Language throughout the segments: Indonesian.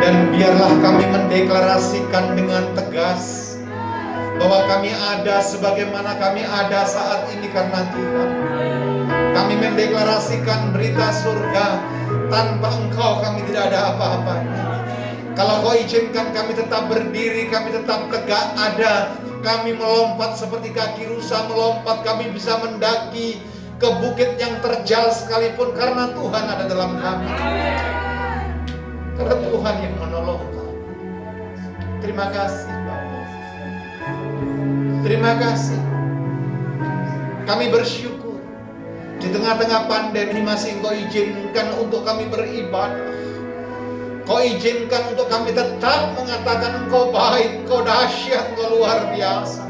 Dan biarlah kami mendeklarasikan dengan tegas bahwa kami ada sebagaimana kami ada saat ini karena Tuhan. Kami mendeklarasikan berita surga, tanpa Engkau kami tidak ada apa-apanya. Kalau Kau izinkan kami tetap berdiri, kami tetap tegak ada. Kami melompat seperti kaki rusa melompat, kami bisa mendaki ke bukit yang terjal sekalipun karena Tuhan ada dalam kami. Karena Tuhan yang menolong kami. Terima kasih Bapak. Terima kasih. Kami bersyukur di tengah-tengah pandemi masih Engkau izinkan untuk kami beribadah. Kau izinkan untuk kami tetap mengatakan Engkau baik, Engkau dahsyat, Engkau luar biasa.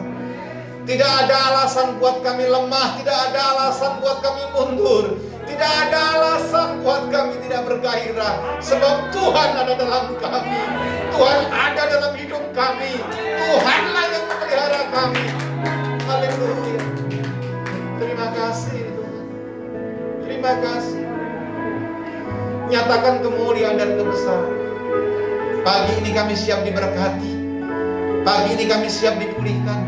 Tidak ada alasan buat kami lemah, tidak ada alasan buat kami mundur. Tidak ada alasan buat kami tidak bergairah. Sebab Tuhan ada dalam kami. Tuhan ada dalam hidup kami. Tuhanlah yang memelihara kami. Haleluya. Terima kasih Tuhan. Terima kasih. Nyatakan kemuliaan dan kebesaran. Pagi ini kami siap diberkati. Pagi ini kami siap dipulihkan.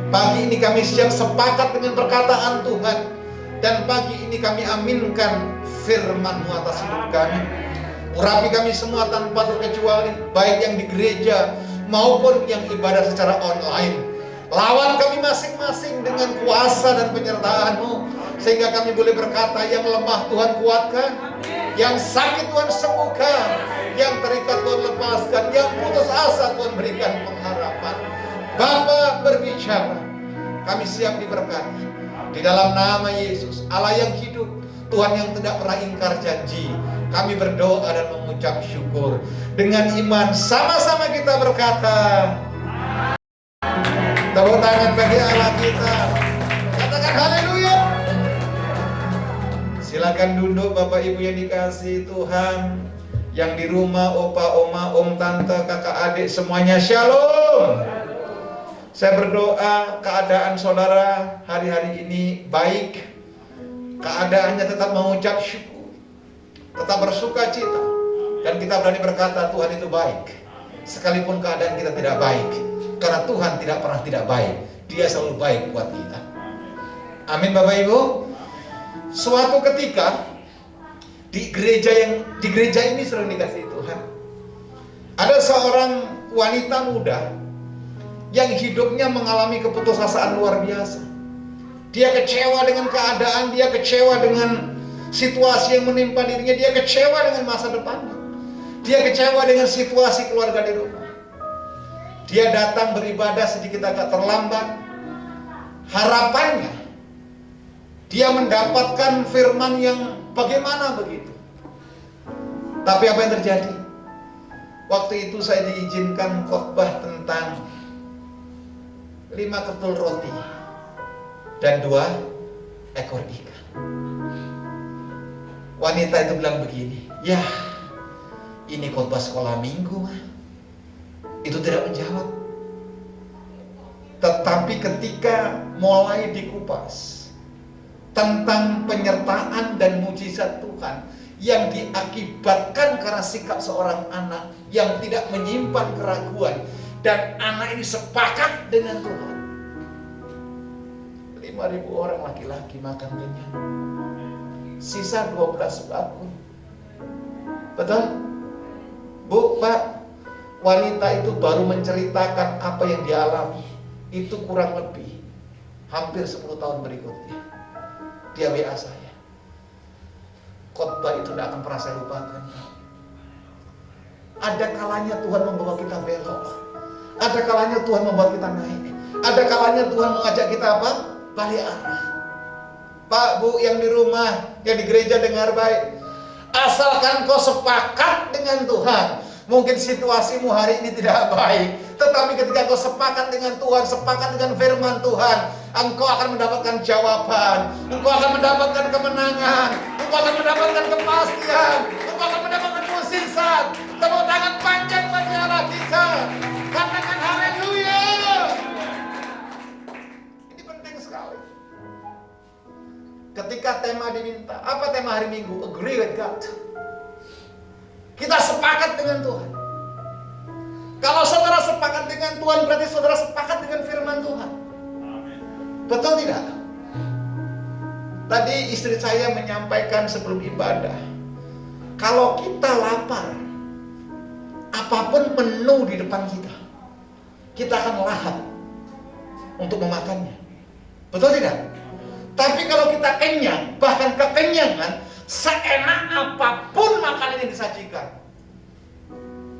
Pagi ini kami siap sepakat dengan perkataan Tuhan. Dan pagi ini kami aminkan firman-Mu atas hidup kami. Urapi kami semua tanpa terkecuali, baik yang di gereja maupun yang ibadah secara online. Lawan kami masing-masing dengan kuasa dan penyertaan-Mu, sehingga kami boleh berkata, yang lemah Tuhan kuatkan, yang sakit Tuhan sembuhkan, yang terikat Tuhan lepaskan, yang putus asa Tuhan berikan pengharapan. Bapa berbicara, kami siap diberkati. Di dalam nama Yesus, Allah yang hidup, Tuhan yang tidak pernah ingkar janji, kami berdoa dan mengucap syukur. Dengan iman sama-sama kita berkata, tepuk tangan bagi Allah kita. Katakan haleluya. Silakan duduk Bapak Ibu yang dikasihi Tuhan. Yang di rumah, opa, oma, om, tante, kakak, adik, semuanya shalom. Saya berdoa keadaan saudara hari-hari ini baik. Keadaannya tetap mengucap syukur, tetap bersuka cita. Dan kita berani berkata Tuhan itu baik, sekalipun keadaan kita tidak baik. Karena Tuhan tidak pernah tidak baik. Dia selalu baik buat kita. Amin Bapak Ibu. Suatu ketika di gereja ini sering dikasih Tuhan, ada seorang wanita muda yang hidupnya mengalami keputusasaan luar biasa. Dia kecewa dengan keadaan, dia kecewa dengan situasi yang menimpa dirinya, dia kecewa dengan masa depannya, dia kecewa dengan situasi keluarga di rumah. Dia datang beribadah sedikit agak terlambat. Harapannya dia mendapatkan firman yang bagaimana begitu. Tapi apa yang terjadi? Waktu itu saya diizinkan khotbah tentang 5 ketul roti dan 2 ekor ikan. Wanita itu bilang begini, ya ini khotbah sekolah minggu mah. Itu tidak menjawab. Tetapi ketika mulai dikupas tentang penyertaan dan mujizat Tuhan yang diakibatkan karena sikap seorang anak yang tidak menyimpan keraguan, dan anak ini sepakat dengan Tuhan. 5.000 orang laki-laki makan kenyang. Sisa 12 bakul. Betul? Bu, Pak, wanita itu baru menceritakan apa yang dia alami. Itu kurang lebih hampir 10 tahun berikutnya. Dia WA saya. Khotbah itu tidak akan pernah saya lupakan. Ada kalanya Tuhan membawa kita belok. Ada kalanya Tuhan membuat kita naik. Ada kalanya Tuhan mengajak kita apa? Balik arah. Pak, Bu, yang di rumah, yang di gereja dengar baik. Asalkan kau sepakat dengan Tuhan, Mungkin situasimu hari ini tidak baik, tetapi ketika kau sepakat dengan Tuhan, sepakat dengan firman Tuhan, engkau akan mendapatkan jawaban, engkau akan mendapatkan kemenangan, engkau akan mendapatkan kepastian, engkau akan mendapatkan mukjizat. Tepuk tangan panjang bagi Allah kita. Katakan haleluya. Ini penting sekali. Ketika tema diminta, apa tema hari Minggu? Agree with God. Kita sepakat dengan Tuhan. Kalau saudara sepakat dengan Tuhan, berarti saudara sepakat dengan firman Tuhan. Betul tidak? Tadi istri saya menyampaikan sebelum ibadah, kalau kita lapar, apapun menu di depan kita, kita akan lahap untuk memakannya. Betul tidak? Tapi kalau kita kenyang, bahkan kekenyangan, seenak apapun makanan yang disajikan,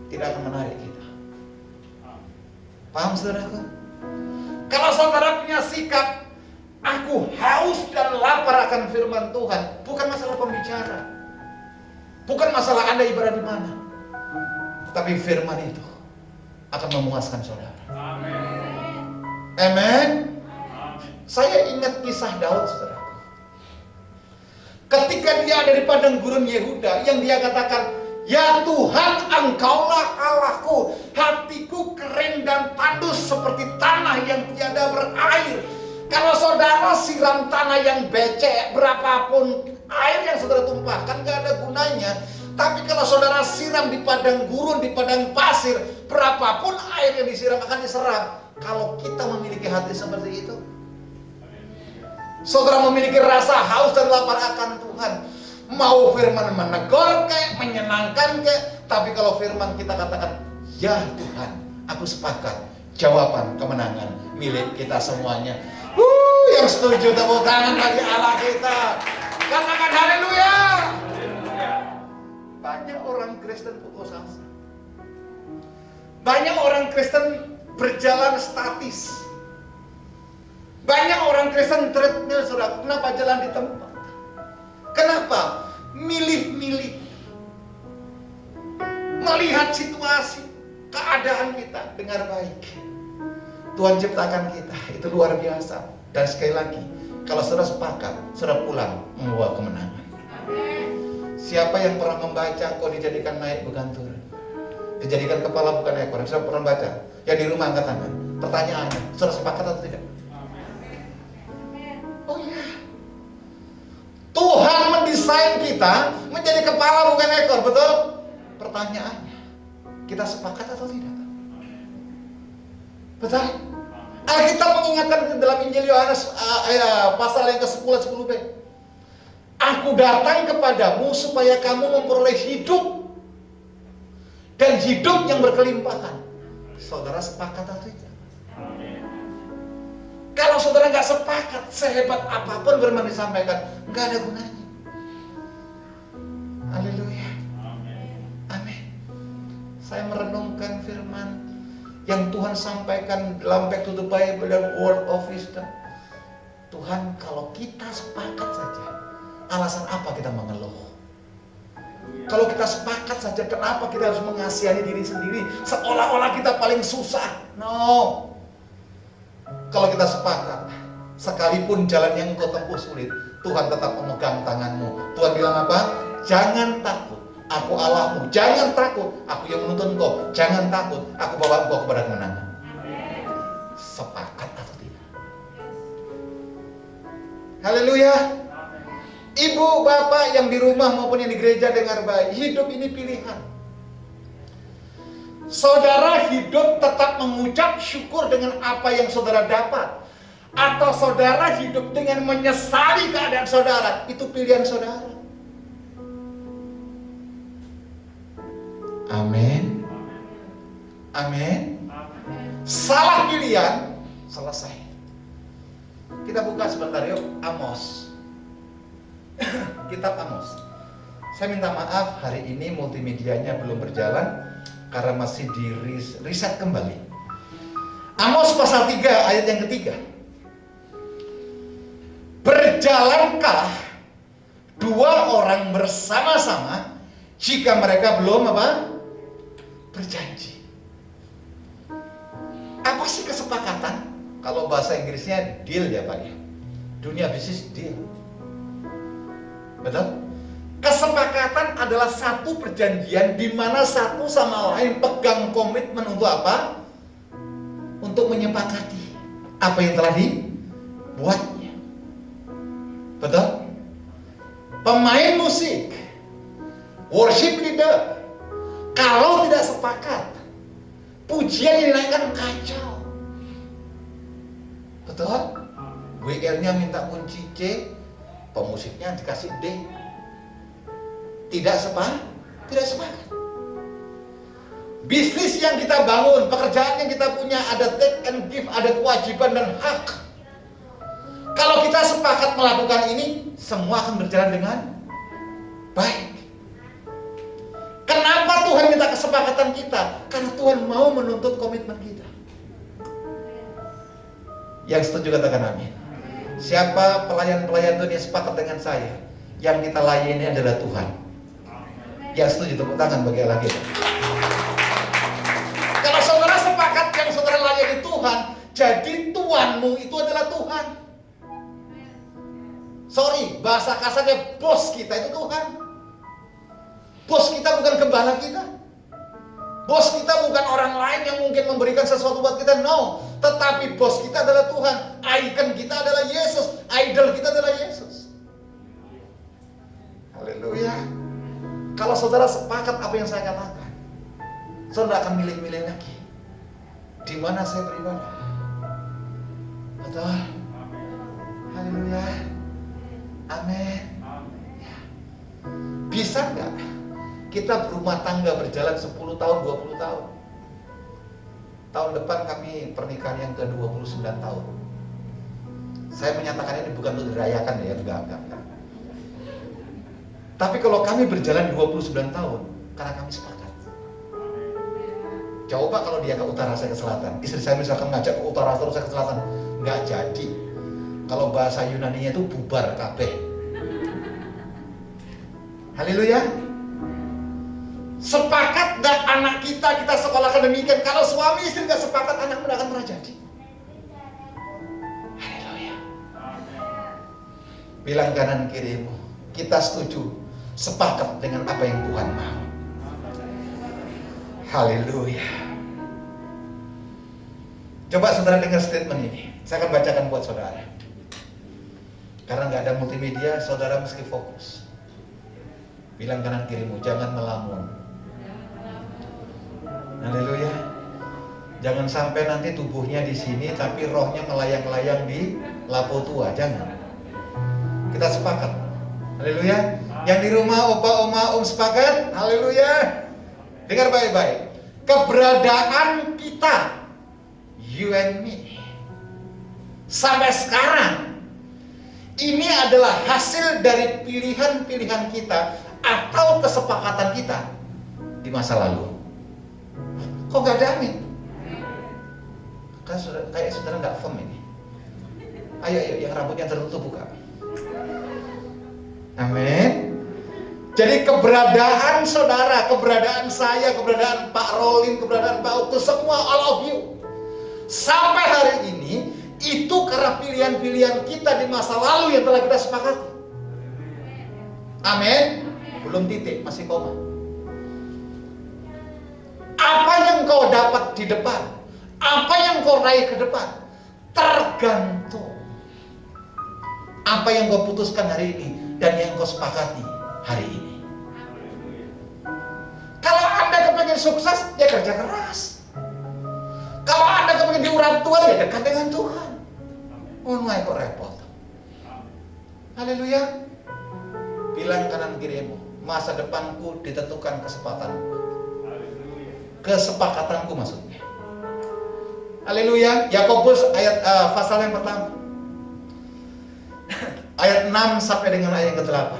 tidak akan menarik kita. Paham saudaraku? Kalau saudara punya sikap, aku haus dan lapar akan firman Tuhan, bukan masalah pembicara, bukan masalah Anda ibadah di mana, tapi firman itu akan memuaskan saudara. Amin. Amen. Saya ingat kisah Daud, saudara. Ketika dia ada di padang gurun Yehuda, yang dia katakan, ya Tuhan, engkaulah Allahku, hatiku kering dan tandus seperti tanah yang tiada berair. Kalau saudara siram tanah yang becek, berapapun air yang saudara tumpahkan gak ada gunanya. Tapi kalau saudara siram di padang gurun, di padang pasir, berapapun air yang disiram akan diserap. Kalau kita memiliki hati seperti itu, saudara memiliki rasa haus dan lapar akan Tuhan, mau firman menegur kek, menyenangkan kek, tapi kalau firman kita katakan, ya Tuhan, aku sepakat, jawaban kemenangan milik kita semuanya. Yang setuju tepuk tangan bagi Allah kita. Katakan haleluya. Banyak orang Kristen putus asa. Banyak orang Kristen berjalan statis. Banyak orang Kristen treadmill, saudara. Kenapa jalan di tempat? Kenapa? Milih-milih. Melihat situasi, keadaan kita dengan baik. Tuhan ciptakan kita, itu luar biasa. Dan sekali lagi, kalau saudara sepakat, saudara pulang membawa kemenangan. Siapa yang pernah membaca kau dijadikan naik bukan turun, dijadikan kepala bukan ekor? Saudara pernah baca? Yang di rumah angkat tangan. Pertanyaannya, saudara sepakat atau tidak? Oh ya, Tuhan mendesain kita menjadi kepala bukan ekor, betul? Pertanyaannya, kita sepakat atau tidak? Betul? Alkitab mengingatkan dalam Injil Yohanes pasal yang ke-10 10b. Aku datang kepadamu supaya kamu memperoleh hidup, dan hidup yang berkelimpahan. Saudara sepakat atau tidak? Kalau saudara nggak sepakat, sehebat apapun firman disampaikan, nggak ada gunanya. Haleluya. Amin. Saya merenungkan firman yang Tuhan sampaikan dalam Back to the Bible dan Word of Wisdom. Tuhan, kalau kita sepakat saja, alasan apa kita mengeluh? Kalau kita sepakat saja, kenapa kita harus mengasihani diri sendiri seolah-olah kita paling susah? No. Kalau kita sepakat, sekalipun jalan yang engkau tempuh sulit, Tuhan tetap memegang tanganmu. Tuhan bilang apa? Jangan takut, aku Allahmu. Jangan takut, aku yang menuntun engkau. Jangan takut, aku bawa engkau kepada kemenangan. Sepakat atau tidak? Haleluya. Ibu, bapak yang di rumah maupun yang di gereja, dengar baik. Hidup ini pilihan. Saudara hidup tetap mengucap syukur dengan apa yang saudara dapat, atau saudara hidup dengan menyesali keadaan saudara, itu pilihan saudara. Amin. Amin. Salah pilihan, selesai. Kita buka sebentar yuk, Amos. Kitab Amos. Saya minta maaf, hari ini multimedianya belum berjalan karena masih di riset kembali. Amos pasal 3 ayat yang ketiga. Berjalankah dua orang bersama-sama jika mereka belum apa? berjanji. Apa sih kesepakatan? Kalau bahasa Inggrisnya deal ya Pak ya. Dunia bisnis deal. Betul? Kesepakatan adalah satu perjanjian di mana satu sama lain pegang komitmen untuk apa? Untuk menyepakati apa yang telah dibuatnya. Betul? Pemain musik, worship leader, kalau tidak sepakat, pujian yang dinaikkan kacau. Betul? WR-nya minta kunci C, pemusiknya dikasih D. Tidak sepakat. Bisnis yang kita bangun, pekerjaan yang kita punya, ada take and give, ada kewajiban dan hak. Kalau kita sepakat melakukan ini, semua akan berjalan dengan baik. Kenapa Tuhan minta kesepakatan kita? Karena Tuhan mau menuntut komitmen kita. Yang setuju katakan amin. Siapa pelayan-pelayan Tuhan yang sepakat dengan saya? Yang kita layani adalah Tuhan. Yang setuju tepuk tangan bagi Allah kita. Kalau saudara sepakat yang saudara layani Tuhan, jadi tuanmu itu adalah Tuhan. Sorry, bahasa kasarnya bos kita itu Tuhan. Bos kita bukan gembala kita. Bos kita bukan orang lain yang mungkin memberikan sesuatu buat kita, no. Tetapi bos kita adalah Tuhan. Icon kita adalah Yesus. Idol kita adalah Yesus. Haleluya. Kalau saudara sepakat apa yang saya katakan, saudara akan milih-milih lagi di mana saya beribadah. Betul? Haleluya. Amin. Ya. Bisa nggak kita berumah tangga berjalan 10 tahun, 20 tahun? Tahun depan kami pernikahan yang ke-29 tahun. Saya menyatakan ini bukan untuk dirayakan ya, enggak. Tapi kalau kami berjalan 29 tahun, karena kami sepakat. Coba kalau dia ke utara, saya ke selatan. Istri saya misalkan ngajak ke utara, terus saya ke selatan. Nggak jadi. Kalau bahasa Yunaninya itu bubar kabeh. Haleluya. Sepakat nggak anak kita sekolahkan demikian. Kalau suami istri nggak sepakat, anak muda akan pernah jadi. Haleluya. Bilang kanan kirimu, kita setuju, sepakat dengan apa yang Tuhan mau. Haleluya. Coba saudara dengar statement ini. Saya akan bacakan buat saudara. Karena nggak ada multimedia, saudara mesti fokus. Bilang kanan kirimu, jangan melamun. Haleluya. Jangan sampai nanti tubuhnya di sini tapi rohnya melayang-layang di lapo tua, jangan. Kita sepakat. Haleluya. Yang di rumah opa, oma, om sepakat. Haleluya. Dengar baik-baik. Keberadaan kita, you and me, sampai sekarang ini adalah hasil dari pilihan-pilihan kita atau kesepakatan kita di masa lalu. Kok gak ada amin? Kayak saudara gak firm ini. Ayo yang rambutnya tertutup buka. Amin. Jadi keberadaan saudara, keberadaan saya, keberadaan Pak Rolin, keberadaan Pak Utus, semua all of you sampai hari ini itu karena pilihan-pilihan kita di masa lalu yang telah kita sepakati. Amin. Belum titik, masih koma. Apa yang kau dapat di depan, apa yang kau raih ke depan, tergantung apa yang kau putuskan hari ini dan yang kau sepakati hari ini. Kalau Anda kepengen sukses, ya kerja keras. Kalau Anda kepengen diurap Tuhan, ya dekat dengan Tuhan. Mulai kok repot. Haleluya. Bilang kanan kirimu, masa depanku ditentukan kesempatanku. Kesepakatanku maksudnya. Haleluya. Yakobus ayat pasal yang pertama. Ayat 6 sampai dengan ayat ke-8.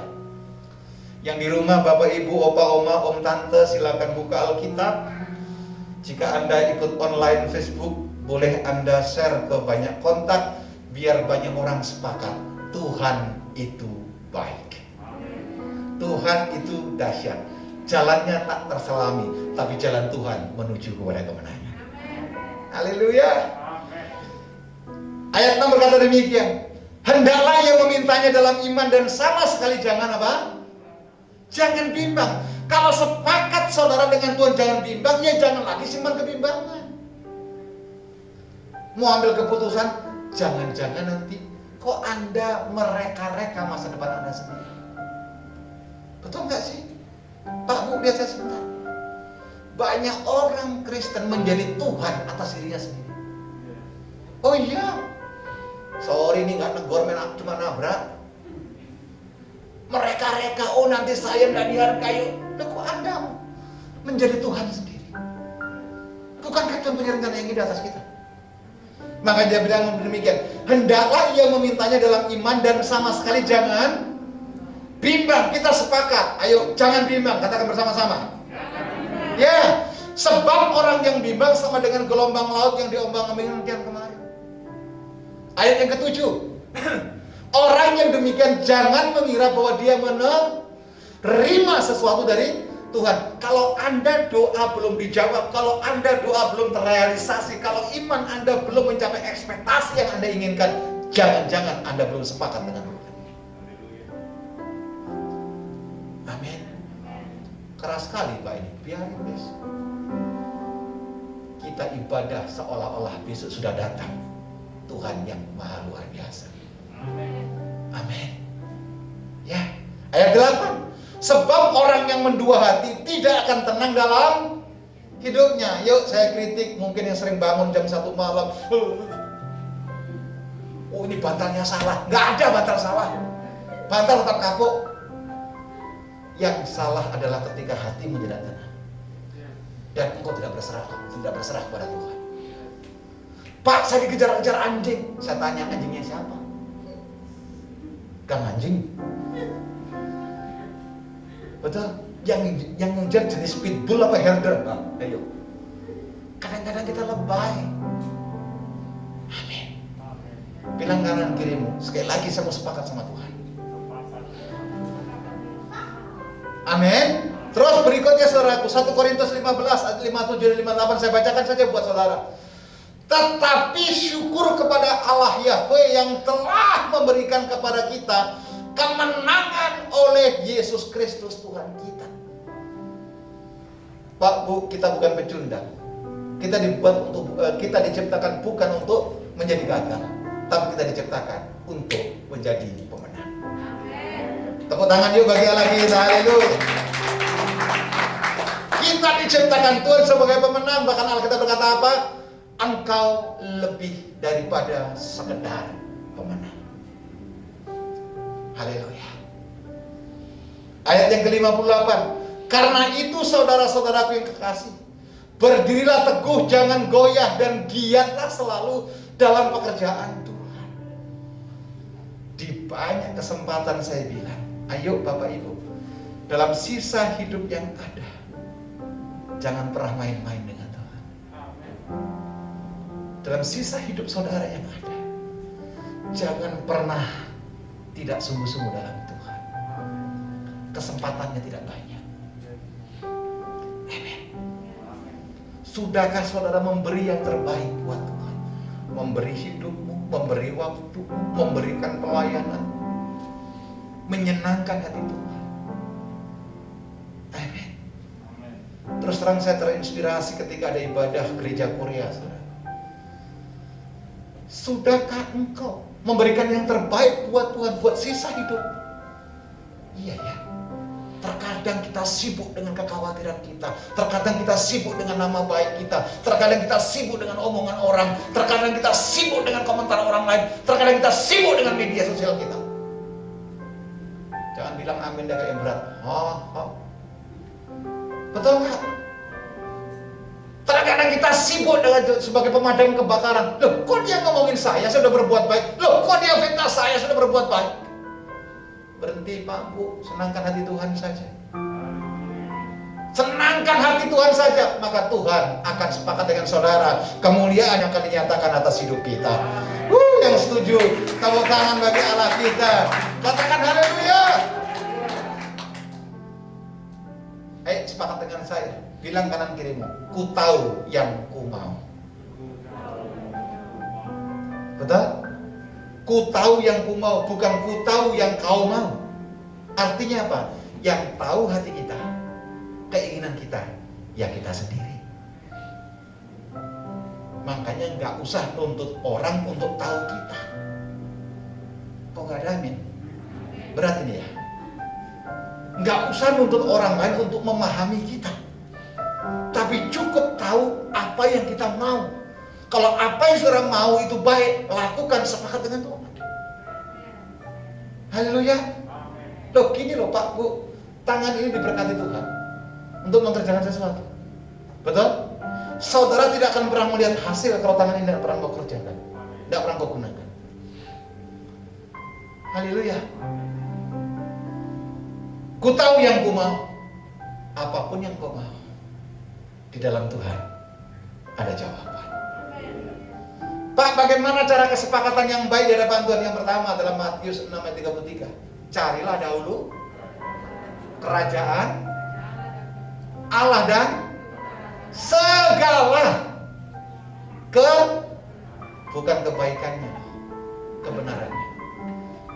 Yang di rumah Bapak Ibu, Opa, Oma, Om, Tante, silakan buka Alkitab. Jika Anda ikut online Facebook, boleh Anda share ke banyak kontak biar banyak orang sepakat. Tuhan itu baik. Tuhan itu dahsyat. jalannya tak terselami, tapi jalan Tuhan menuju kepada kemenangan. Haleluya. Ayat 6 berkata demikian, hendaklah ia memintanya dalam iman dan sama sekali jangan apa? Jangan bimbang. Kalau sepakat saudara dengan Tuhan jangan bimbang, ya jangan lagi simpan kebimbangan. Mau ambil keputusan, jangan-jangan nanti kok Anda mereka-reka masa depan Anda sendiri. Betul nggak sih? Pak Bu, lihat saya sebentar. Banyak orang Kristen menjadi Tuhan atas dirinya sendiri. Oh iya, sorry ini nggak negor, cuma nabrak. Mereka-reka, oh nanti saya nggak dihargai. Loh, kok Anda menjadi Tuhan sendiri? Bukankah Tuhan punya rencana yang indah atas kita? Maka dia bilang demikian, hendaklah ia memintanya dalam iman dan sama sekali jangan bimbang. Kita sepakat, ayo jangan bimbang, katakan bersama-sama. Ya, sebab orang yang bimbang sama dengan gelombang laut yang diombang-ambingkan kemarin. Ayat yang ke-7, orang yang demikian jangan mengira bahwa dia menerima sesuatu dari Tuhan. Kalau Anda doa belum dijawab, kalau Anda doa belum terrealisasi, kalau iman Anda belum mencapai ekspektasi yang Anda inginkan, jangan-jangan Anda belum sepakat dengan Tuhan. Amin. Keras sekali Pak ini, biarin guys. Kita ibadah seolah-olah besok sudah datang Tuhan yang maha luar biasa. Amin. Ya, ayat 8. Sebab orang yang mendua hati tidak akan tenang dalam hidupnya. Yuk saya kritik mungkin yang sering bangun jam 1 malam. Oh ini bantalnya salah. Nggak ada bantal salah. Bantal tetap kapok. Yang salah adalah ketika hatimu tidak tenang. Dan engkau tidak berserah kepada Tuhan. Pak, saya dikejar-kejar anjing. Saya tanya, anjingnya siapa? Kang anjing. Betul? Yang ngejar jenis pitbull apa herder? Nah, ayo. Kadang-kadang kita lebay. Amin. Bilang kanan kirimu, sekali lagi saya mau sepakat sama Tuhan. Amin. Terus berikutnya saudaraku, 1 Korintus 15 ayat 57 dan 58 saya bacakan saja buat saudara. Tetapi syukur kepada Allah Yahweh yang telah memberikan kepada kita kemenangan oleh Yesus Kristus Tuhan kita. Pak Bu, kita bukan pecundang. Kita diciptakan bukan untuk menjadi gagal, tapi kita diciptakan untuk menjadi pemenang. Tepuk tangan yuk bagi Allah kita. Haleluya. Kita diciptakan Tuhan sebagai pemenang. Bahkan Alkitab berkata apa? Engkau lebih daripada sekedar pemenang. Haleluya. Ayat yang ke-58. Karena itu saudara-saudaraku yang kekasih, berdirilah teguh, jangan goyah, dan giatlah selalu dalam pekerjaan Tuhan. Di banyak kesempatan saya bilang, ayo Bapak Ibu, dalam sisa hidup yang ada, jangan pernah main-main dengan Tuhan. Dalam sisa hidup saudara yang ada, jangan pernah tidak sungguh-sungguh dalam Tuhan. Kesempatannya tidak banyak. Amin. Sudahkah saudara memberi yang terbaik buat Tuhan? Memberi hidupmu, memberi waktu, memberikan pelayanan, menyenangkan hati Tuhan. Amin. Terus terang saya terinspirasi ketika ada ibadah gereja Korea, saudara. Sudahkah engkau memberikan yang terbaik buat Tuhan, buat sisa hidup? Iya ya. Terkadang kita sibuk dengan kekhawatiran kita. Terkadang kita sibuk dengan nama baik kita. Terkadang kita sibuk dengan omongan orang. Terkadang kita sibuk dengan komentar orang lain. Terkadang kita sibuk dengan media sosial kita. Jangan bilang amin dah kayak berat. Betul nggak? Terkadang kita sibuk dengan sebagai pemadam kebakaran. Loh, kok dia ngomongin saya sudah berbuat baik? Loh, kok dia fitnah saya sudah berbuat baik? Berhenti Pak Bu, senangkan hati Tuhan saja. Senangkan hati Tuhan saja, maka Tuhan akan sepakat dengan saudara. Kemuliaan yang akan dinyatakan atas hidup kita. Yang setuju, tepuk tangan bagi Allah kita. Katakan haleluya. sepakat dengan saya. Bilang kanan kirimu, ku tahu yang ku mau. Betul? Ku tahu yang ku mau, bukan ku tahu yang kau mau. Artinya apa? Yang tahu hati kita, keinginan kita, ya kita sendiri. Makanya nggak usah nuntut orang untuk tahu kita. Kok nggak ada amin? Berat ini ya. Nggak usah nuntut orang lain untuk memahami kita. Tapi cukup tahu apa yang kita mau. Kalau apa yang saudara mau itu baik, lakukan sepakat dengan Tuhan. Haleluya. Loh gini loh Pak Bu, tangan ini diberkati Tuhan untuk mengerjakan sesuatu. Betul? Saudara tidak akan pernah melihat hasil kalau tangan ini tidak pernah kau kerjakan, tidak pernah kau gunakan. Haleluya. Ku tahu yang ku mau, apapun yang kau mau, di dalam Tuhan ada jawaban. Pak, bagaimana cara kesepakatan yang baik di hadapan Tuhan? Yang pertama adalah Matius 6 ayat 33. Carilah dahulu kerajaan Allah dan segala bukan kebaikannya, kebenarannya.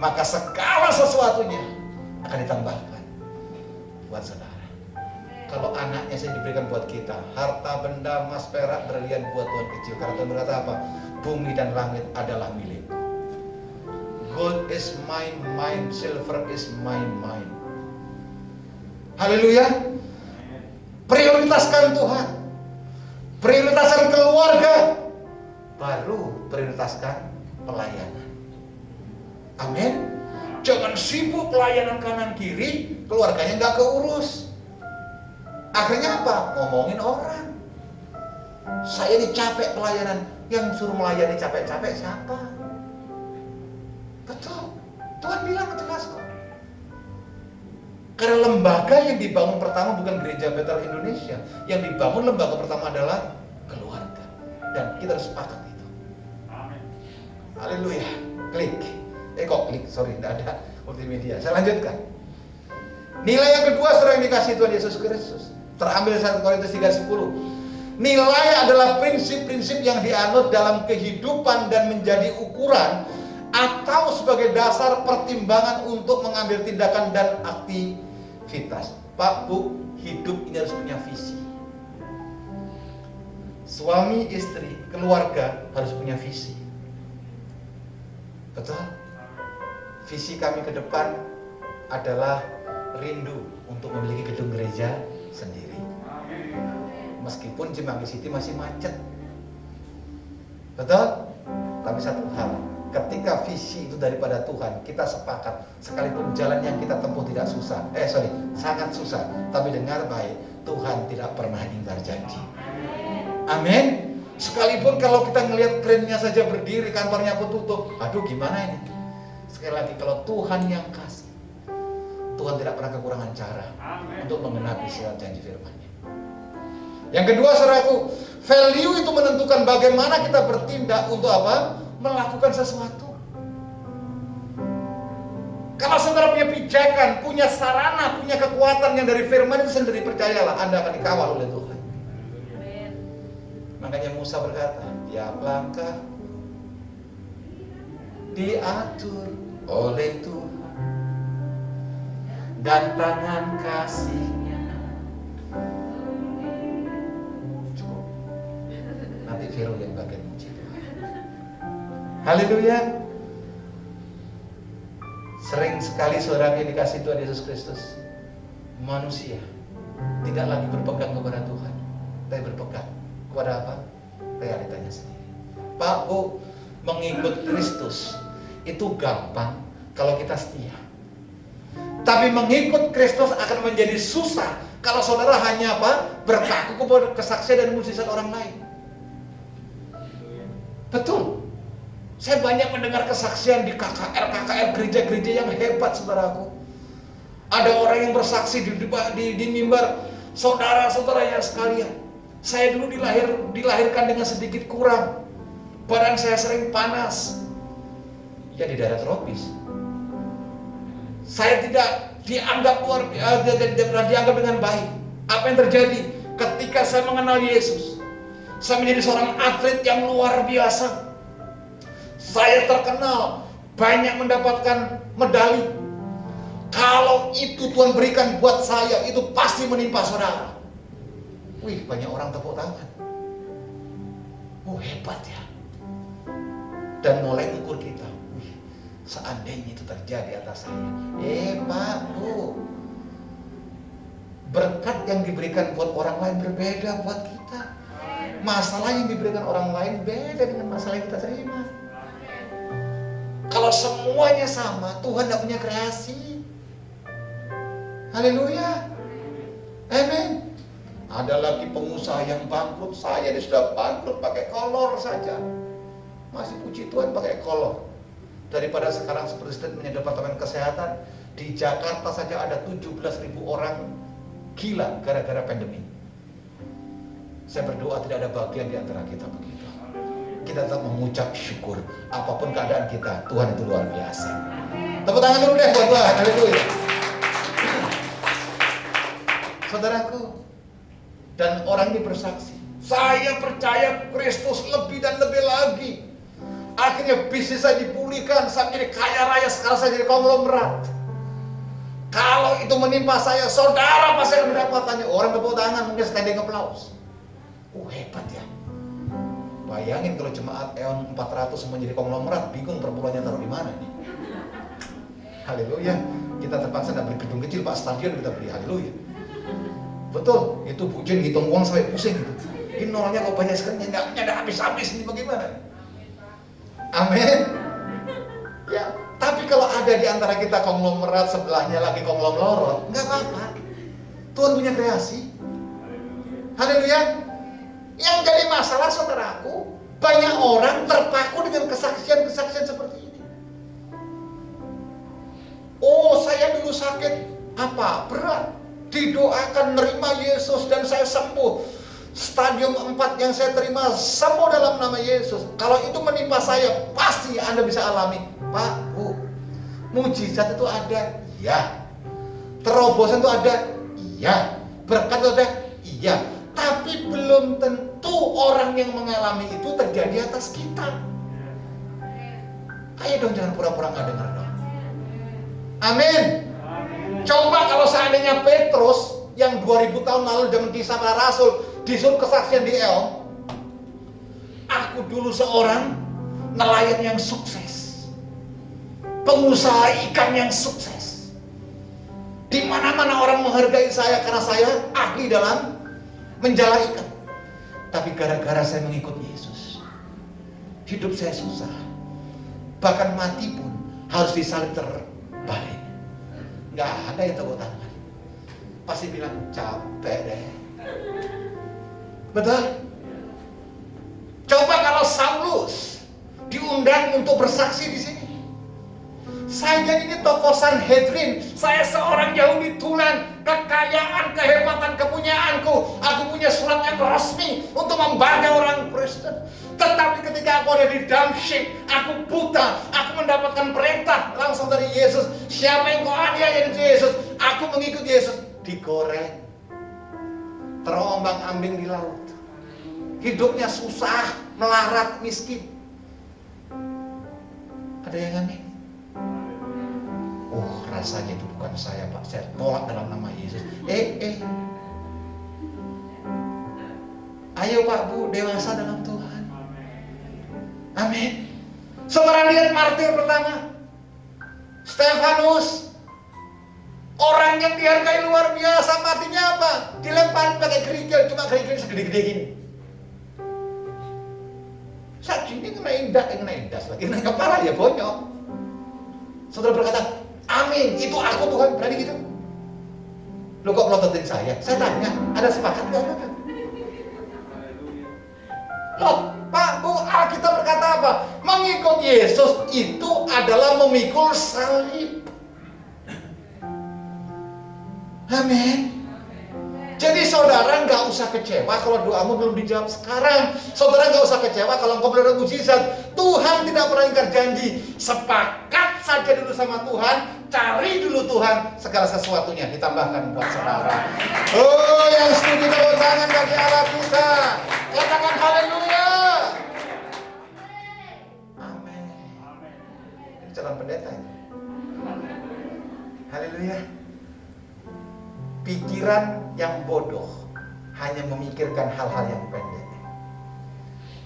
Maka segala sesuatunya akan ditambahkan buat saudara. Kalau anaknya saya diberikan buat kita, harta benda emas perak berlian buat Tuhan kecil. Karena Tuhan berkata apa? Bumi dan langit adalah milikku. Gold is mine, silver is mine. Haleluya. Prioritaskan Tuhan, prioritaskan keluarga, baru prioritaskan pelayanan. Amin. Jangan sibuk pelayanan kanan kiri, keluarganya nggak keurus. Akhirnya apa? Ngomongin orang. Saya ini capek pelayanan, yang suruh melayani capek-capek siapa? Betul, Tuhan bilang jelas kok. Karena lembaga yang dibangun pertama bukan Gereja Betel Indonesia, yang dibangun lembaga pertama adalah keluarga, dan kita harus sepakat itu. Amin. Haleluya. Klik. Sorry, tidak ada multimedia. Saya lanjutkan. Nilai yang kedua saudara yang dikasih Tuhan Yesus Kristus, terambil 1 Korintus 3:10. Nilai adalah prinsip-prinsip yang dianut dalam kehidupan dan menjadi ukuran atau sebagai dasar pertimbangan untuk mengambil tindakan dan aktivitas. Pak, Bu, hidup ini harus punya visi. Suami, istri, keluarga harus punya visi. Betul? Visi kami ke depan adalah rindu untuk memiliki gedung gereja sendiri. Meskipun Cimanggis City masih macet. Betul? Tapi satu hal, ketika visi itu daripada Tuhan, kita sepakat, sekalipun jalan yang kita tempuh tidak susah, sangat susah, tapi dengar baik, Tuhan tidak pernah ingkar janji. Amin. Sekalipun kalau kita ngelihat kerennya saja berdiri, kantornya pun tutup, aduh gimana ini? Sekali lagi, kalau Tuhan yang kasih, Tuhan tidak pernah kekurangan cara untuk menggenapi syarat janji firman-Nya. Yang kedua, saudaraku, value itu menentukan bagaimana kita bertindak untuk apa? Melakukan sesuatu. Kalau saudara punya pijakan, punya sarana, punya kekuatan yang dari firman itu sendiri, percayalah Anda akan dikawal oleh Tuhan. Makanya Musa berkata, tiap langkah diatur oleh Tuhan dan tangan kasih-Nya. Cukup. Nanti Vero yang bagian muji Tuhan. Haleluya. Sering sekali saudara yang dikasih Tuhan Yesus Kristus, manusia tidak lagi berpegang kepada Tuhan, tapi berpegang kepada apa? Realitanya sendiri. Pak, Bu, mengikut Kristus itu gampang kalau kita setia. Tapi mengikut Kristus akan menjadi susah kalau saudara hanya apa? Berpaku kepada kesaksian dan mukjizat orang lain. Betul. Saya banyak mendengar kesaksian di KKR gereja-gereja yang hebat, saudaraku. Ada orang yang bersaksi di mimbar, saudara-saudaranya sekalian. Saya dulu dilahirkan dengan sedikit kurang. Badan saya sering panas. Ya di daerah tropis. Saya tidak dianggap dianggap dengan baik. Apa yang terjadi ketika saya mengenal Yesus? Saya menjadi seorang atlet yang luar biasa. Saya terkenal, banyak mendapatkan medali. Kalau itu Tuhan berikan buat saya, itu pasti menimpa saudara. Wih, banyak orang tepuk tangan. Oh, hebat ya. Dan mulai ukur kita. Wih, seandainya itu terjadi atas saya. Pak, Bu. Berkat yang diberikan buat orang lain berbeda buat kita. Masalah yang diberikan orang lain beda dengan masalah yang kita terima. Kalau semuanya sama, Tuhan tidak punya kreasi. Haleluya. Amin. Ada lagi pengusaha yang bangkrut. Saya ini sudah bangkrut pakai kolor saja. Masih puji Tuhan pakai kolor. Daripada sekarang seperti statementnya Departemen Kesehatan, di Jakarta saja ada 17.000 orang gila gara-gara pandemi. Saya berdoa tidak ada bagian di antara kita begitu. Kita tetap mengucap syukur. Apapun keadaan kita, Tuhan itu luar biasa. Tepuk tangan dulu deh buat Tuhan. Haleluya. Saudaraku, dan orang ini bersaksi, saya percaya Kristus lebih dan lebih lagi. Akhirnya bisnis saya dipulihkan, saya menjadi kaya raya, sekarang saya jadi konglomerat. Kalau itu menimpa saya, saudara pasti akan mendapatkannya. Orang tepuk tangan, mungkin standing applause. Hebat ya. Bayangin kalau jemaat EON 400 semua jadi konglomerat, bingung perpuluhannya taruh di mana nih. Haleluya. Kita terpaksa tidak beli gedung kecil, Pak, stadion kita beli. Haleluya. Betul, itu Bu Jen hitung uang sampai pusing gitu. Ini nolnya kok banyak sekali, nggak ada habis-habis, ini bagaimana? Amin. Ya, tapi kalau ada di antara kita konglomerat, sebelahnya lagi konglomerat, nggak apa-apa. Tuhan punya kreasi. Haleluya. Yang jadi masalah, saudaraku, banyak orang terpaku dengan kesaksian-kesaksian seperti ini. Oh, saya dulu sakit apa? Berat. Didoakan nerima Yesus dan saya sembuh. Stadium 4 yang saya terima sembuh dalam nama Yesus. Kalau itu menimpa saya, pasti Anda bisa alami. Pak, Bu, mujizat itu ada, iya. Terobosan itu ada, iya. Berkat itu ada, iya. Tapi belum tentu orang yang mengalami itu terjadi atas kita. Ayo dong, jangan pura-pura nggak dengar dong. Amin. Coba kalau seandainya Petrus yang 2000 tahun lalu zaman Kisah Para Rasul disuruh kesaksian di El, aku dulu seorang nelayan yang sukses, pengusaha ikan yang sukses. Di mana-mana orang menghargai saya karena saya ahli dalam menjala ikan. Tapi gara-gara saya mengikut Yesus, hidup saya susah. Bahkan mati pun harus disalib terbalik. Nggak ada yang tepuk tangan. Pasti bilang capek deh. Betul? Coba kalau Saulus diundang untuk bersaksi di sini. Saya ini tokoh Sanhedrin. Saya seorang Yahudi tulen. Kekayaan, kehebatan, kepunyaanku. Aku punya surat yang resmi untuk membangga orang Kristen. Tetapi ketika aku ada di Damsyik, aku buta, aku mendapatkan perintah langsung dari Yesus. Siapa yang kau aniaya itu Yesus? Aku mengikut Yesus. Digoreng, terombang-ambing di laut. Hidupnya susah, melarat, miskin. Ada yang amin? Rasanya itu bukan saya, Pak. Saya tolak dalam nama Yesus. Ayo Pak, Bu, dewasa dalam Tuhan. Amin. Saudara lihat martir pertama, Stefanus, orang yang dihargai luar biasa, matinya apa? Dilempar pakai kerikil, cuma kerikil segede-gede gini. Saat ini kena indas lagi, kena kepala dia bonyok. Saudara berkata, amin, itu aku Tuhan, berani gitu. Lo kok melototin saya? Saya tanya, ada sepakat gak? Loh, Pak, Bu, Alkitab berkata apa? Mengikut Yesus itu adalah memikul salib. Amin. Jadi saudara nggak usah kecewa kalau doamu belum dijawab sekarang. Saudara nggak usah kecewa kalau engkau belum ada mujizat. Tuhan tidak pernah ingkar janji. Sepakat saja dulu sama Tuhan. cari dulu Tuhan, segala sesuatunya ditambahkan buat saudara. Oh, yang setuju tepuk tangan bagi Allah kita. Katakan haleluya. Amin. Ini calon pendeta ini. Haleluya. Pikiran yang bodoh hanya memikirkan hal-hal yang pendek.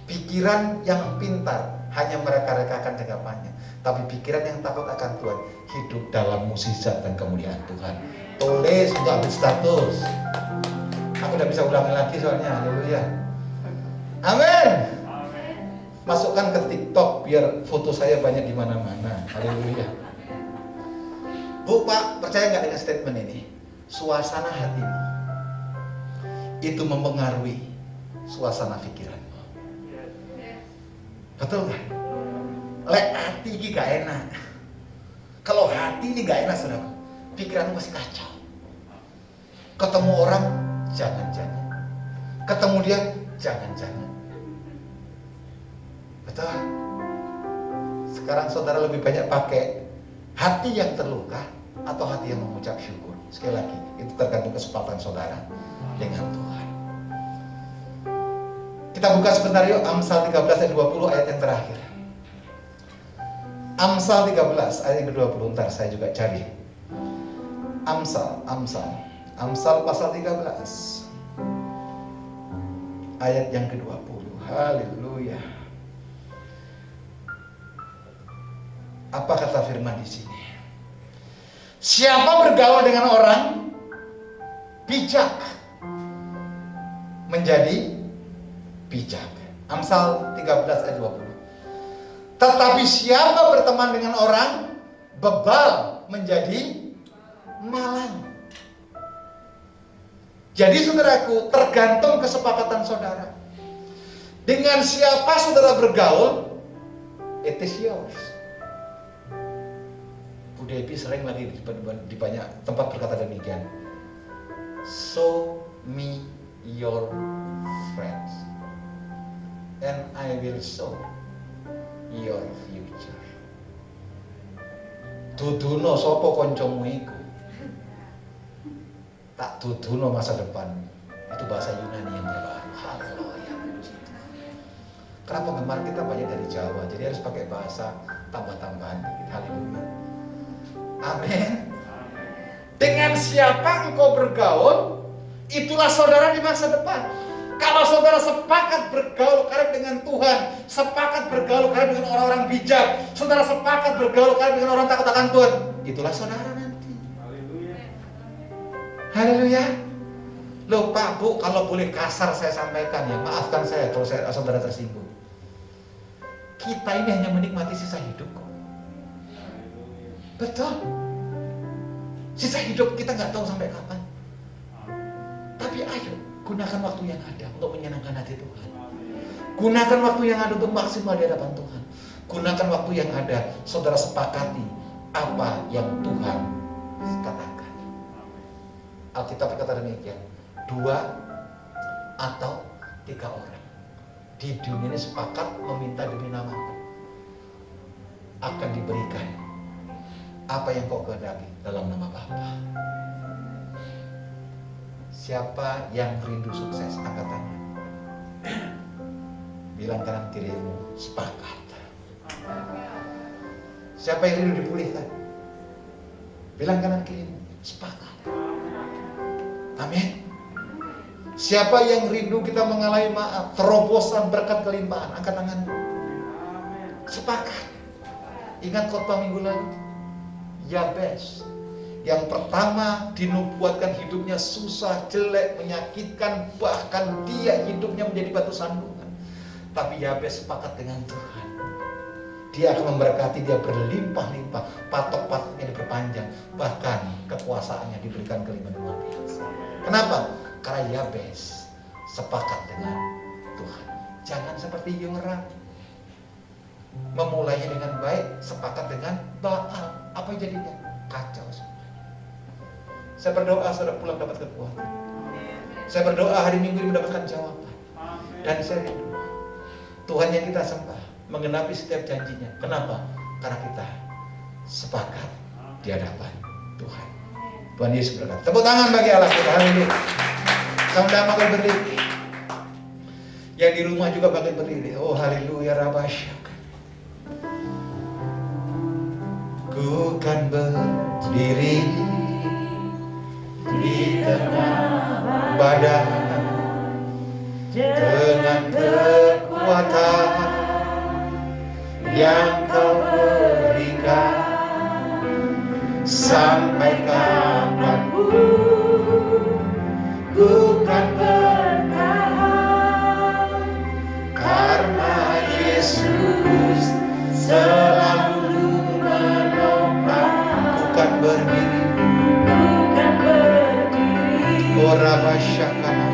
Pikiran yang pintar hanya mereka-rekakan jangka. Tapi pikiran yang takut akan Tuhan hidup dalam mukjizat dan kemuliaan Tuhan. Tulis untuk update status. Aku udah bisa ulangi lagi soalnya. Haleluya. Amin. Masukkan ke TikTok biar foto saya banyak di mana-mana. Haleluya. Bu, Pak, percaya nggak dengan statement ini? Suasana hatimu itu mempengaruhi suasana pikiranmu. Betul nggak? Lek hati ini gak enak. Kalau hati ini gak enak, saudara, pikiranmu pasti kacau. Ketemu orang, jangan-jangan. Ketemu dia, jangan-jangan. Betul? Sekarang saudara lebih banyak pakai hati yang terluka atau hati yang mengucap syukur. Sekali lagi, itu tergantung kesempatan saudara dengan Tuhan. Kita buka sebentar yuk, Amsal 13 ayat 20, ayat yang terakhir. Amsal 13 ayat yang ke-20, ntar saya juga cari. Amsal pasal 13 ayat yang ke-20. Haleluya. Apa kata firman di sini? Siapa bergaul dengan orang bijak menjadi bijak. Amsal 13 ayat 20. Tetapi siapa berteman dengan orang bebal menjadi malang. Jadi saudaraku, tergantung kesepakatan saudara. Dengan siapa saudara bergaul, it is yours. Bu Debbie sering lagi di banyak tempat berkata demikian. Show me your friends, and I will show your future. Duduno sopo koncomu iku, tak duduno masa depan. Itu bahasa Yunani yang terbaru. Haleluya. Kenapa gemar kita banyak dari Jawa, jadi harus pakai bahasa tambah-tambahan dikit. Haleluya. Amin. Dengan siapa engkau bergaul, itulah saudara di masa depan. Kalau saudara sepakat bergaul karib dengan Tuhan, sepakat bergaul karib dengan orang-orang bijak, saudara sepakat bergaul karib dengan orang takut akan Tuhan, itulah saudara nanti. Haleluya. Haleluya. Loh Pak, Bu, kalau boleh kasar saya sampaikan ya, maafkan saya kalau saudara tersinggung. Kita ini hanya menikmati sisa hidup kok. Betul. Sisa hidup kita nggak tahu sampai kapan. Tapi ayo, gunakan waktu yang ada untuk menyenangkan hati Tuhan. Gunakan waktu yang ada untuk maksimal di hadapan Tuhan. Gunakan waktu yang ada, saudara sepakati apa yang Tuhan katakan. Alkitab berkata demikian, 2 atau 3 orang di dunia ini sepakat meminta demi namaku, akan diberikan apa yang kau kehendaki dalam nama Bapa. Siapa yang rindu sukses, angkat tangan. Bilang kanan kirimu, sepakat. Siapa yang rindu dipulihkan? Bilang kanan kirimu, sepakat. Amin. Siapa yang rindu kita mengalami maaf, terobosan berkat kelimpahan, angkat tangan. Sepakat. Ingat khotbah minggu lalu, Yabes yang pertama dinubuatkan hidupnya susah, jelek, menyakitkan, bahkan dia hidupnya menjadi batu sandungan. Tapi Yabes sepakat dengan Tuhan. Dia akan memberkati, dia berlimpah-limpah, patok-patoknya diperpanjang, bahkan kekuasaannya diberikan kelimpahan luar biasa. Kenapa? Karena Yabes sepakat dengan Tuhan. Jangan seperti Yoram, memulainya dengan baik, sepakat dengan Baal. Apa jadinya? Kacau. Saya berdoa saudara pulang dapat kekuatan. Saya berdoa hari Minggu ini mendapatkan jawaban. Dan saya rindu Tuhan yang kita sembah mengenapi setiap janjinya. Kenapa? Karena kita sepakat di hadapan Tuhan. Tuhan Yesus berkata. Tepuk tangan bagi Allah kita hari ini. Sama-sama bakal berdiri. Yang di rumah juga bakal berdiri. Oh haleluya rabasya. Ku kan berdiri di tengah badai dengan kekuatan yang Kau berikan, sampai kapanpun ku kan bertahan, karena Yesus selalu menopang. Ku kan berdiri, ora basyakana,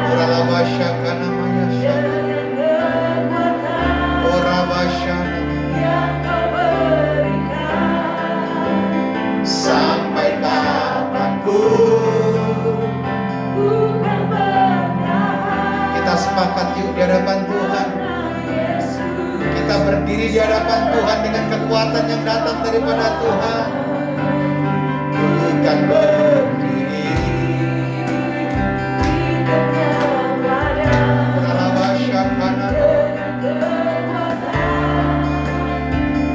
ora basyakana mayasya, ora basyakana, sampai kapanpun bukan bertahan. Kita sepakat yuk di hadapan Tuhan. Kita berdiri di hadapan Tuhan dengan kekuatan yang datang daripada Tuhan. Bukan berdiri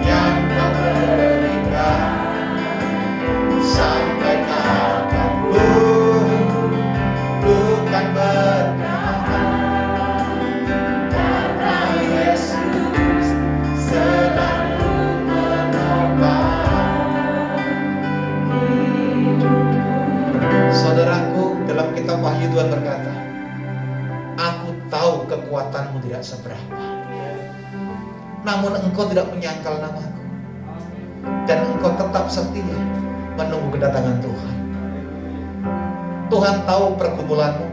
yang Kau berikan, sampai kapanpun bukan bertahan, karena Yesus selalu menopang hidupku. Saudaraku, dalam kitab Wahyu Tuhan berkata, aku tahu kekuatanmu tidak seberapa, namun engkau tidak menyangkal namaku, dan engkau tetap setia menunggu kedatangan Tuhan. Tuhan tahu pergumulanmu,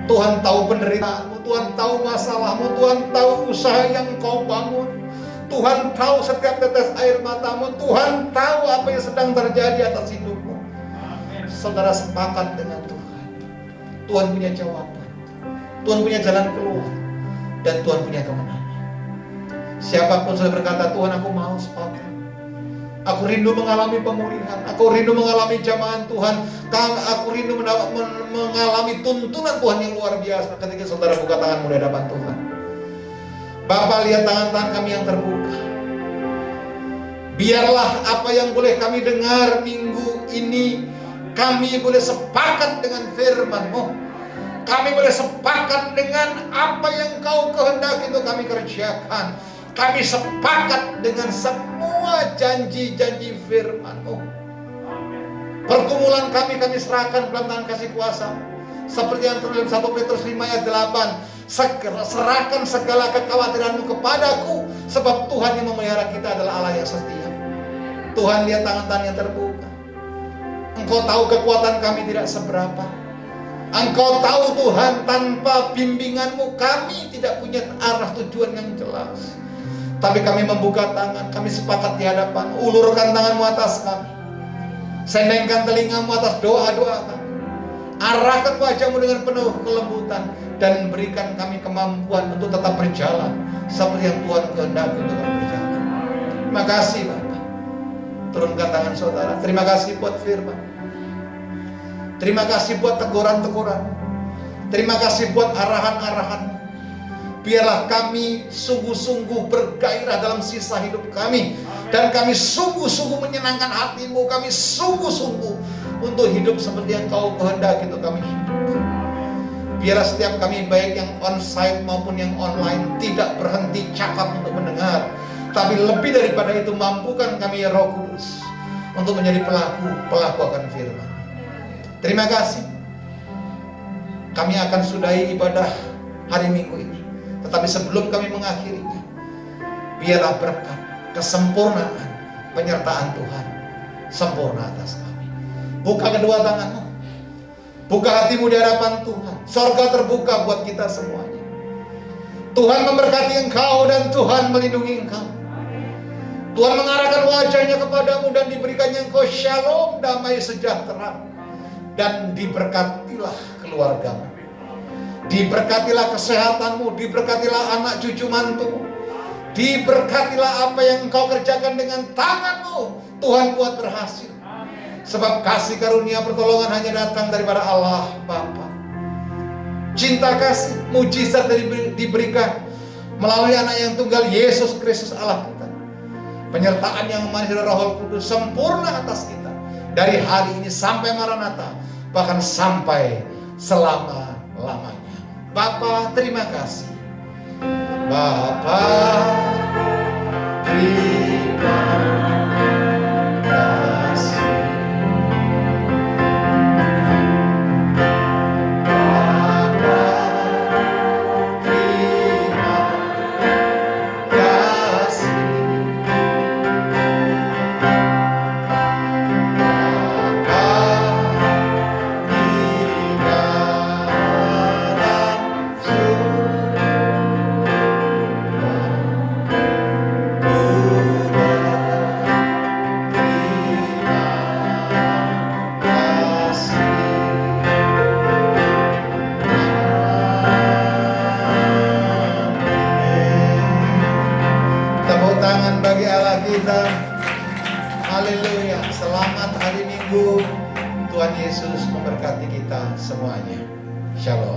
Tuhan tahu penderitaanmu, Tuhan tahu masalahmu, Tuhan tahu usaha yang kau bangun, Tuhan tahu setiap tetes air matamu, Tuhan tahu apa yang sedang terjadi atas hidupmu. Saudara sepakat dengan Tuhan. Tuhan punya jawaban, Tuhan punya jalan keluar, dan Tuhan punya kemenangan. Siapapun sudah berkata, Tuhan aku mau sepakat, aku rindu mengalami pemulihan, aku rindu mengalami jamahan Tuhan, aku rindu mengalami tuntunan Tuhan yang luar biasa. Ketika saudara buka tanganmu di hadapan Tuhan, Bapa, lihat tangan-tangan kami yang terbuka. Biarlah apa yang boleh kami dengar minggu ini, kami boleh sepakat dengan firman-Mu. Kami boleh sepakat dengan apa yang Kau kehendaki untuk kami kerjakan. Kami sepakat dengan semua janji-janji firman-Mu. Pergumulan kami serahkan dalam tangan kasih kuasa. Seperti yang tertulis 1 Petrus 5 ayat 8. Serahkan segala kekhawatiranmu kepadaku, sebab Tuhan yang memelihara kita adalah Allah yang setia. Tuhan, lihat tangan-tangan yang terbuka. Engkau tahu kekuatan kami tidak seberapa. Engkau tahu Tuhan, tanpa bimbingan-Mu kami tidak punya arah tujuan yang jelas. Tapi kami membuka tangan, kami sepakat di hadapan. Ulurkan tangan-Mu atas kami, sendengkan telinga-Mu atas doa-doa kami. Arahkan wajah-Mu dengan penuh kelembutan, dan berikan kami kemampuan untuk tetap berjalan seperti yang Tuhan kehendaki untuk kami berjalan. Terima kasih Bapak. Turunkan tangan saudara. Terima kasih buat firman. Terima kasih buat teguran-teguran. Terima kasih buat arahan-arahan. Biarlah kami sungguh-sungguh bergairah dalam sisa hidup kami, dan kami sungguh-sungguh menyenangkan hati-Mu. Kami sungguh-sungguh untuk hidup seperti yang Kau kehendaki untuk kami hidup. Biarlah setiap kami, baik yang onsite maupun yang online, tidak berhenti cakap untuk mendengar, tapi lebih daripada itu, mampukan kami ya Roh Kudus untuk menjadi pelaku akan firman. Terima kasih. Kami akan sudahi ibadah hari Minggu ini, tetapi sebelum kami mengakhirinya, biarlah berkat, kesempurnaan, penyertaan Tuhan sempurna atas kami. Buka kedua tanganmu, buka hatimu di hadapan Tuhan. Sorga terbuka buat kita semuanya. Tuhan memberkati engkau dan Tuhan melindungi engkau. Tuhan mengarahkan wajahnya kepadamu dan diberikannya engkau shalom, damai sejahtera. Dan diberkatilah keluargamu, diberkatilah kesehatanmu, diberkatilah anak cucu mantumu, Diberkatilah apa yang engkau kerjakan dengan tanganmu. Tuhan buat berhasil. Sebab kasih karunia pertolongan hanya datang daripada Allah Bapa. Cinta kasih, mujizat diberikan melalui anak yang tunggal Yesus Kristus Allah kita. Penyertaan yang manis dari Roh Kudus sempurna atas kita. Dari hari ini sampai Maranatha, bahkan sampai selama-lamanya. Bapa, terima kasih. Bapa, terima kasih. Bapa, terima kasih. Tepuk tangan bagi Allah kita. Haleluya. Selamat hari Minggu. Tuhan Yesus memberkati kita semuanya. Shalom.